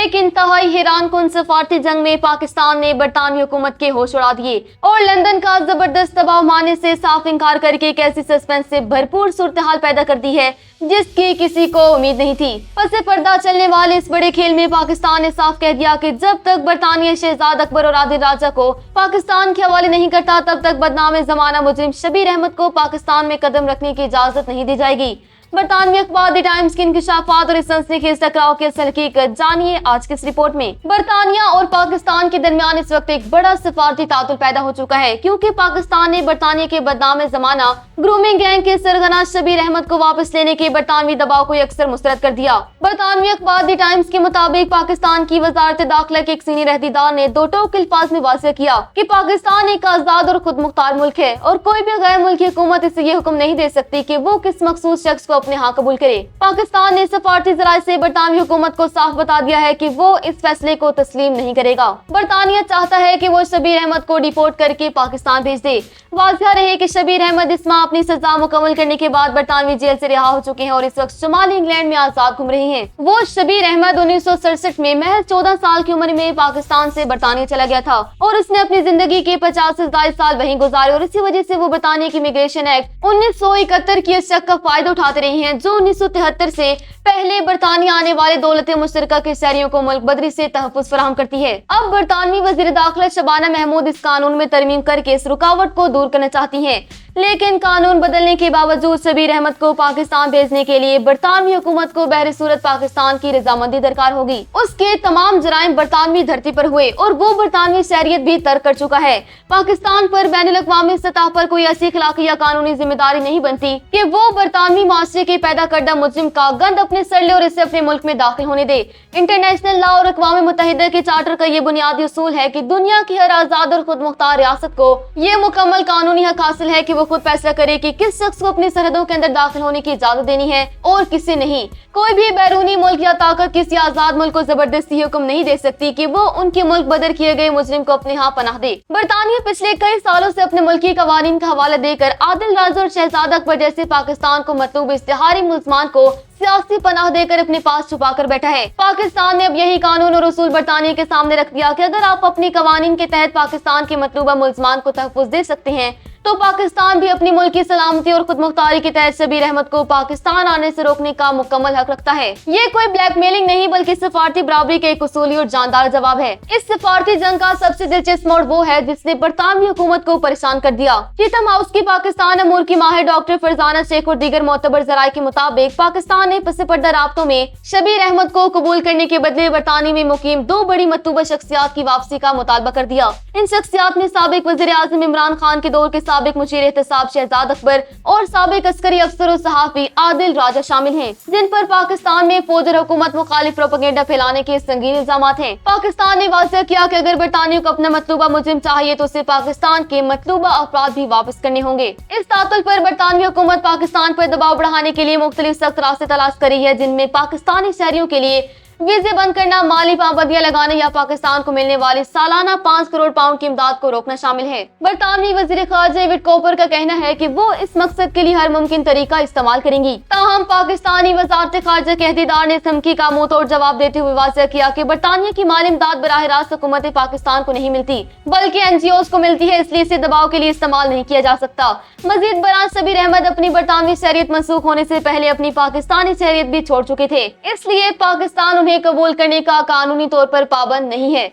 एक इंतहाई हैरान कुन सफारती जंग में पाकिस्तान ने बरतानवी हुकूमत के होश उड़ा दिए और लंदन का जबरदस्त दबाव मानने से साफ इनकार करके एक ऐसी सस्पेंस से भरपूर सूरत हाल पैदा कर दी है जिसकी किसी को उम्मीद नहीं थी। पसे पर्दा चलने वाले इस बड़े खेल में पाकिस्तान ने साफ कह दिया कि जब तक बरतानिया शहजाद अकबर और आदिल राजा को पाकिस्तान के हवाले नहीं करता तब तक बदनाम जमाना मुजरिम शबीर अहमद को पाकिस्तान में कदम रखने की इजाजत नहीं दी जाएगी। बरतानवी अखबार द टाइम्स के इंकशाफात और इस सनसनीखेज टकराव की असल हकीकत जानिए आज की इस रिपोर्ट में। बरतानिया और पाकिस्तान के दरमियान इस वक्त एक बड़ा सफारती तातुल पैदा हो चुका है क्योंकि पाकिस्तान ने बरतानिया के बदनाम जमाना ग्रूमिंग गैंग के सरगना शबीर अहमद को वापस लेने के बरतानवी दबाव को अक्सर मुस्तरद कर दिया। बरतानवी अखबार द टाइम्स के मुताबिक पाकिस्तान की वजारत दाखिला के एक सीनियर अहदेदार ने दो टोक अल्फाज में वाज़ेह किया कि पाकिस्तान एक आजाद और खुद मुख्तार मुल्क है और कोई भी गैर मुल्की हुकूमत इसे ये हुक्म नहीं दे सकती कि वो किस मखसूस शख्स को अपने यहाँ कबूल करे। पाकिस्तान ने सफारती जराये से बरतानवी हुकूमत को साफ बता दिया है कि वो इस फैसले को तस्लीम नहीं करेगा। बरतानिया चाहता है कि वो शबीर अहमद को डिपोर्ट करके पाकिस्तान भेज दे। वाज़ेह रहे कि शबीर अहमद इस माह अपनी सजा मुकम्मल करने के बाद बरतानवी जेल से रिहा हो चुके हैं और इस वक्त शुमाली इंग्लैंड में आजाद घूम रहे हैं। वो शबीर अहमद 1967 में महज 14 साल की उम्र में पाकिस्तान से बरतानिया चला गया था और उसने अपनी जिंदगी के 50 से ज्यादा साल वहीं गुजारे और इसी वजह से वो बरतानिया की इमिग्रेशन एक्ट 1971 की इस शक का फायदा उठाते रहे हैं जो 1973 से पहले बरतानिया आने वाले दौलत मुश्तरका के शहरियों को मुल्क बदरी से तहफ़्फ़ुज़ फराहम करती है। अब बरतानवी वज़ीर दाखिला शबाना महमूद इस कानून में तरमीम करके इस रुकावट को दूर करना चाहती हैं, लेकिन कानून बदलने के बावजूद शबीर अहमद को पाकिस्तान भेजने के लिए बरतानवी हुकूमत को बहर सूरत पाकिस्तान की रजामंदी दरकार होगी। उसके तमाम जराइम बरतानवी धरती पर हुए और वो बरतानवी शहरियत भी तर्क कर चुका है। पाकिस्तान पर बैनुल अक़वामी सतह पर कोई ऐसी अखलाकी या कानूनी जिम्मेदारी नहीं बनती कि वो बरतानवी माशरे के पैदा करदा मुजरिम का गंद अपने सर ले और इसे अपने मुल्क में दाखिल होने दे। इंटरनेशनल लॉ और अक़वाम मुत्तहिदा के चार्टर का ये बुनियादी उसूल है कि दुनिया की हर आजाद और खुद मुख्तार रियासत को ये मुकम्मल कानूनी हक हासिल है कि वो खुद फैसला करे कि किस शख्स को अपनी सरहदों के अंदर दाखिल होने की इजाजत देनी है और किसे नहीं। कोई भी बैरूनी मुल्क या ताकत किसी आजाद मुल्क को जबरदस्ती हुक्म नहीं दे सकती कि वो उनके मुल्क बदर किए गए मुजरिम को अपने यहाँ पनाह दे। बरतानिया पिछले कई सालों से अपने मुल्की कवानीन का हवाला देकर आदिल राजा और शहजाद अकबर जैसे पाकिस्तान को मतलूब इश्तिहारी मुल्ज़मान को सियासी पनाह देकर अपने पास छुपा कर बैठा है। पाकिस्तान ने अब यही कानून और उसूल बरतानिया के सामने रख दिया कि अगर आप अपनी कवानीन के तहत पाकिस्तान के मतलूबा मुल्ज़मान को तहफ़्फ़ुज़ दे सकते हैं तो पाकिस्तान भी अपनी मुल्क की सलामती और खुद मुख्तारी के तहत शबीर अहमद को पाकिस्तान आने से रोकने का मुकम्मल हक रखता है। ये कोई ब्लैकमेलिंग नहीं बल्कि सफारती बराबरी के एक उसूली और जानदार जवाब है। इस सफारती जंग का सबसे दिलचस्प मोड़ वो है जिसने बरतानवी हुकूमत को परेशान कर दिया। चैथम हाउस की पाकिस्तान अमूर की माहिर डॉक्टर फरजाना शेख और दीगर मोतबर जराये के मुताबिक पाकिस्तान ने पसे पर्दा राब्तों में शबीर अहमद को कबूल करने के बदले बरतानिया में मुकीम दो बड़ी मतलूबा शख्सियात की वापसी का मुतालबा कर दिया। इन शख्सियात में साबिक वज़ीर आज़म इमरान खान के दौर के साबिक मुशीर एहतसाब शहजाद अकबर और साबिक अस्करी अफसर और सहाफी आदिल राजा शामिल हैं, जिन पर पाकिस्तान में फौज और हुकूमत मुखालिफ प्रोपेगेंडा फैलाने के संगीन इल्जामात हैं। पाकिस्तान ने वाज़ेह किया कि अगर बरतानिया को अपना मतलूबा मुजरिम चाहिए तो उसे पाकिस्तान के मतलूबा अफराद भी वापस करने होंगे। इस तातुल पर बरतानवी हुकूमत पाकिस्तान पर दबाव बढ़ाने के लिए मुख्तलिफ सख्त रास्ते तलाश कर रही है, जिनमें पाकिस्तानी शहरियों के लिए वीजे बंद करना, माली पाबंदियां लगाने या पाकिस्तान को मिलने वाली सालाना 5 करोड़ पाउंड की इमदाद को रोकना शामिल है। बरतानवी वजीर खारजा डेविड कॉपर का कहना है कि वो इस मकसद के लिए हर मुमकिन तरीका इस्तेमाल करेंगी। ताहम पाकिस्तानी वजारत खारजा के अहदेदार ने धमकी का मुंह तोड़ जवाब देते हुए वाज़ेह किया कि बरतानिया की माली इमदाद बराह रास्त हुकूमत पाकिस्तान को नहीं मिलती बल्कि NGOs को मिलती है, इसलिए इसे दबाव के लिए इस्तेमाल नहीं किया जा सकता। मजीद बरान शबीर अहमद अपनी बरतानवी शहरियत मनसूख होने से पहले अपनी पाकिस्तानी शहरियत भी छोड़ चुके थे, इसलिए पाकिस्तान उन्हें कबूल करने का कानूनी तौर पर पाबंद नहीं है।